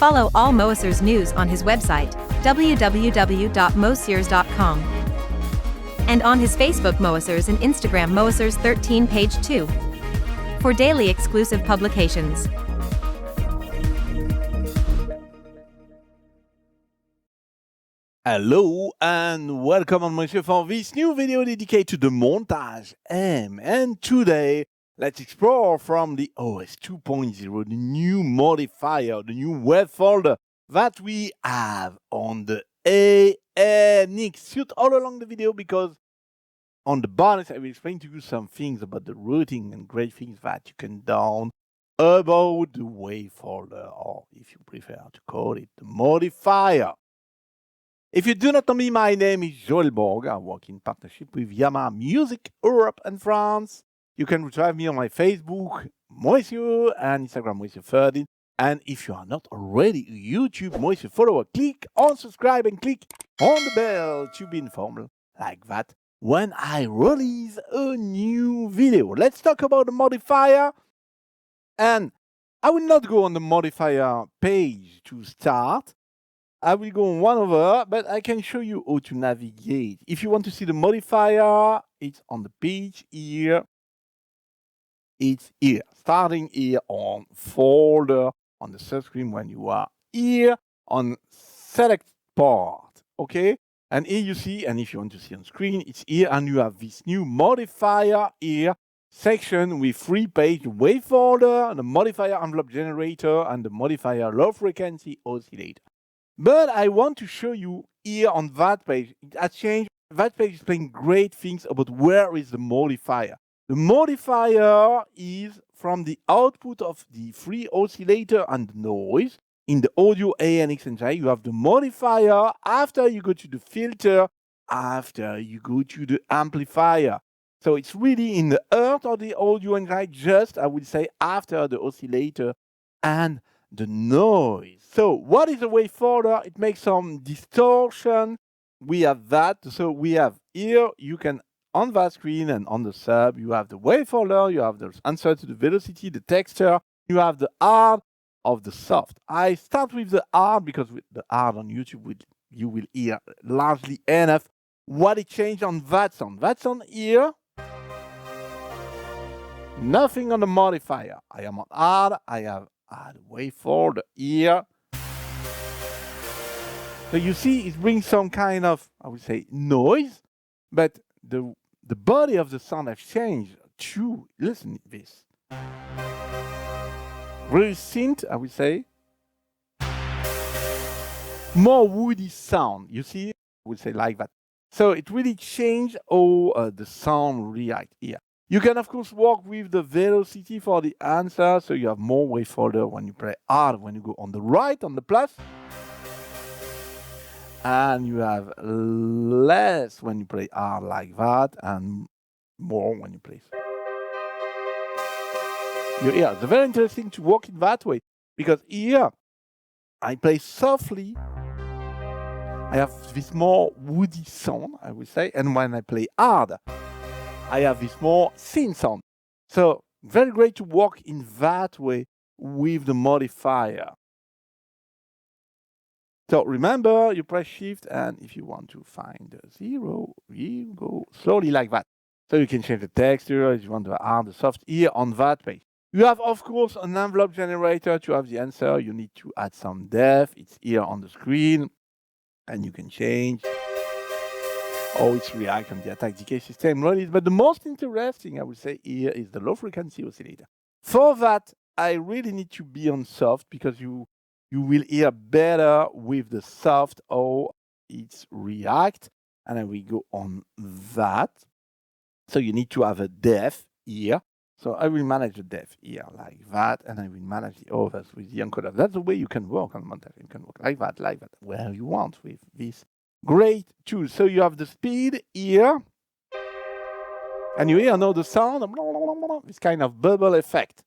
Follow all Moasers news on his website, www.moasers.com. And on his Facebook Moasers and Instagram Moasers13 page 2. For daily exclusive publications. Hello and welcome on Monsieur for this new video dedicated to the Montage M. And today, let's explore from the OS 2.0, the new modifier, the new web folder that we have on the ANX suite all along the video, because on the bonus I will explain to you some things about the routing and great things that you can down about the wave folder, or if you prefer to call it the modifier. If you do not know me, my name is Joël Borg. I work in partnership with Yamaha Music Europe and France. You can retrieve me on my Facebook, Moisio, and Instagram, Moisio13. And if you are not already a YouTube Moisio follower, click on subscribe and click on the bell to be informed like that when I release a new video. Let's talk about the modifier. And I will not go on the modifier page to start. I will go on one over, but I can show you how to navigate. If you want to see the modifier, it's on the page here. It's here, starting here on folder, on the search screen when you are here, on select part, okay? And here you see, and if you want to see on screen, it's here, and you have this new modifier here, section with 3-page wave folder, the modifier envelope generator, and the modifier low frequency oscillator. But I want to show you here on that page, it has changed. That page is saying great things about where is the modifier. The modifier is from the output of the free oscillator and noise. In the audio ANX engine, you have the modifier after you go to the filter, after you go to the amplifier. So it's really in the heart of the audio engine, just, I would say, after the oscillator and the noise. So what is a wave folder? It makes some distortion. We have that. So we have here, you can, on that screen and on the sub, you have the wave folder, you have the answer to the velocity, the texture, you have the hard of the soft. I start with the hard because with the hard on YouTube, you will hear largely enough what it changed on that sound. That sound here, nothing on the modifier. I am on hard, I have add wave folder here. So you see it brings some kind of, I would say, noise, but the body of the sound has changed too. Listen to this. Really synth, I would say. More woody sound, you see? I would say like that. So it really changed how the sound react here. You can, of course, work with the velocity for the answer, so you have more wave folder when you play hard, when you go on the right, on the plus. And you have less when you play hard like that, and more when you play. Yeah, it's very interesting to work in that way, because here, I play softly. I have this more woody sound, I would say, and when I play hard, I have this more thin sound. So very great to work in that way with the modifier. So remember, you press shift, and if you want to find the 0, you go slowly like that. So you can change the texture if you want to add the soft here on that page. You have, of course, an envelope generator to have the answer. You need to add some depth. It's here on the screen, and you can change. Oh, it's react on the attack decay system release. But the most interesting, I would say, here is the low frequency oscillator. For that, I really need to be on soft, because you will hear better with the soft how it's react. And I will go on that. So you need to have a depth here. So I will manage the depth here like that, and I will manage the others with the encoder. That's the way you can work on montage. You can work like that, where you want with this great tool. So you have the speed here, and you hear now the sound, this kind of bubble effect.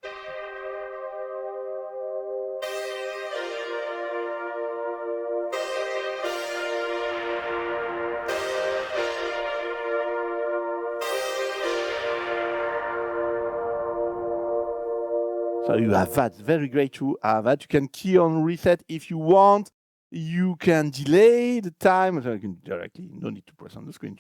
So you have that. It's very great to have that. You can key on reset if you want. You can delay the time. So you can directly, no need to press on the screen.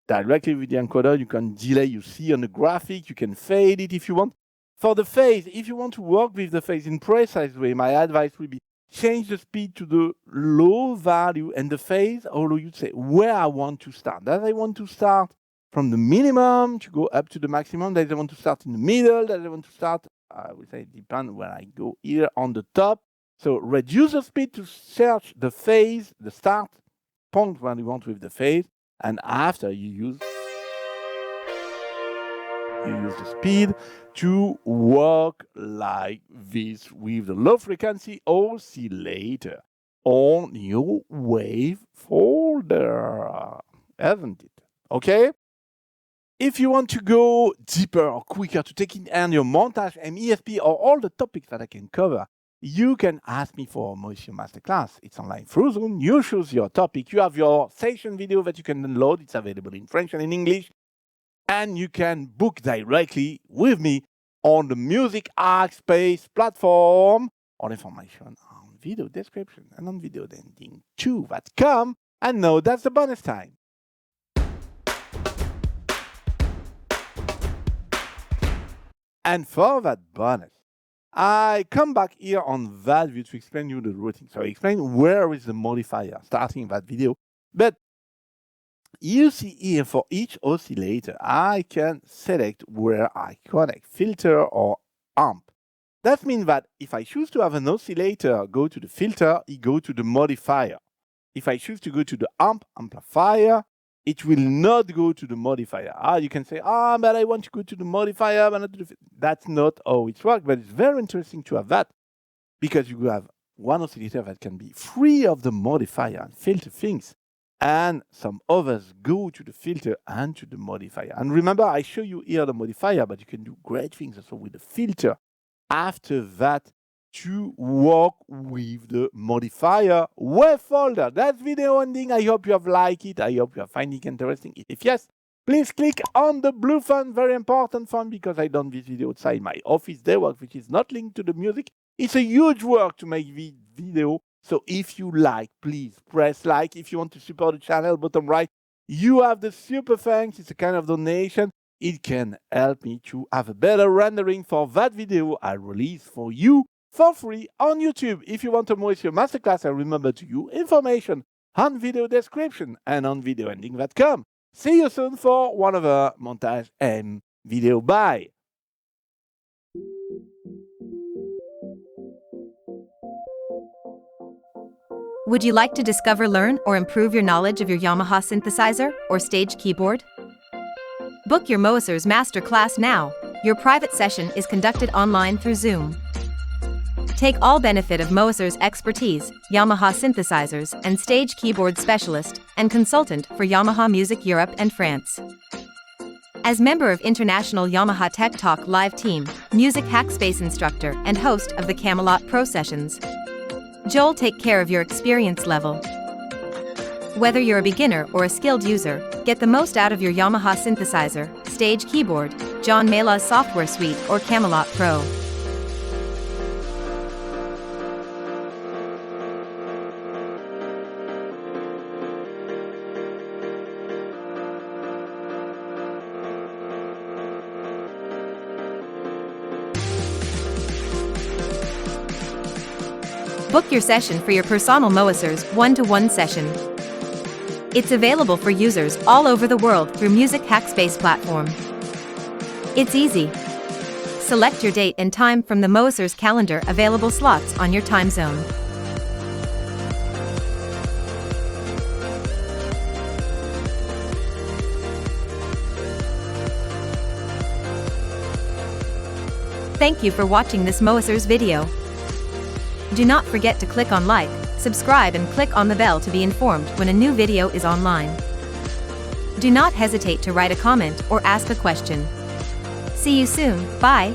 Directly with the encoder, you can delay. You see on the graphic. You can fade it if you want. For the phase, if you want to work with the phase in precise way, my advice will be change the speed to the low value and the phase, although you'd say where I want to start. Does I want to start from the minimum to go up to the maximum? Does I want to start in the middle? Does I want to start, I would say, depend where I go here on the top. So reduce the speed to search the phase, the start point where you want with the phase, and after you use the speed to work like this with the low frequency oscillator on your wave folder, hasn't it? Okay? If you want to go deeper or quicker to take in hand your montage and ESP or all the topics that I can cover, you can ask me for a Moisture Masterclass. It's online through Zoom. You choose your topic. You have your session video that you can download. It's available in French and in English. And you can book directly with me on the Music Hackspace platform. All information on video description and on video ending too that come. And now that's the bonus time. And for that bonus, I come back here on that view to explain you the routing. So I explain where is the modifier starting that video. But you see here for each oscillator, I can select where I connect filter or amp. That means that if I choose to have an oscillator go to the filter, it go to the modifier. If I choose to go to the amplifier, it will not go to the modifier. You can say, but I want to go to the modifier, but not to the filter. That's not how it works, but it's very interesting to have that because you have one oscillator that can be free of the modifier and filter things, and some others go to the filter and to the modifier. And remember, I show you here the modifier, but you can do great things also with the filter after that to work with the modifier wave folder. That's video ending. I hope you have liked it. I hope you are finding it interesting. If yes, please click on the blue font, very important font, because I done this video outside my office day work, which is not linked to the music. It's a huge work to make this video. So if you like, please press like. If you want to support the channel, bottom right, you have the super thanks. It's a kind of donation. It can help me to have a better rendering for that video I release for you for free on YouTube. If you want a Moisture Masterclass, I remember to you information on video description and on videoending.com. See you soon for one other montage and video. Bye. Would you like to discover, learn, or improve your knowledge of your Yamaha synthesizer or stage keyboard? Book your Moisures Masterclass now. Your private session is conducted online through Zoom. Take all benefit of Moisures' expertise, Yamaha synthesizers and stage keyboard specialist and consultant for Yamaha Music Europe and France. As member of International Yamaha Tech Talk live team, Music Hackspace instructor and host of the Camelot Pro Sessions, Joel take care of your experience level. Whether you're a beginner or a skilled user, get the most out of your Yamaha synthesizer, stage keyboard, John Mayla's software suite or Camelot Pro. Book your session for your personal Moisures one-to-one session. It's available for users all over the world through Music Hackspace platform. It's easy. Select your date and time from the Moisures calendar available slots on your time zone. Thank you for watching this Moisures video. Do not forget to click on like, subscribe and click on the bell to be informed when a new video is online. Do not hesitate to write a comment or ask a question. See you soon, bye!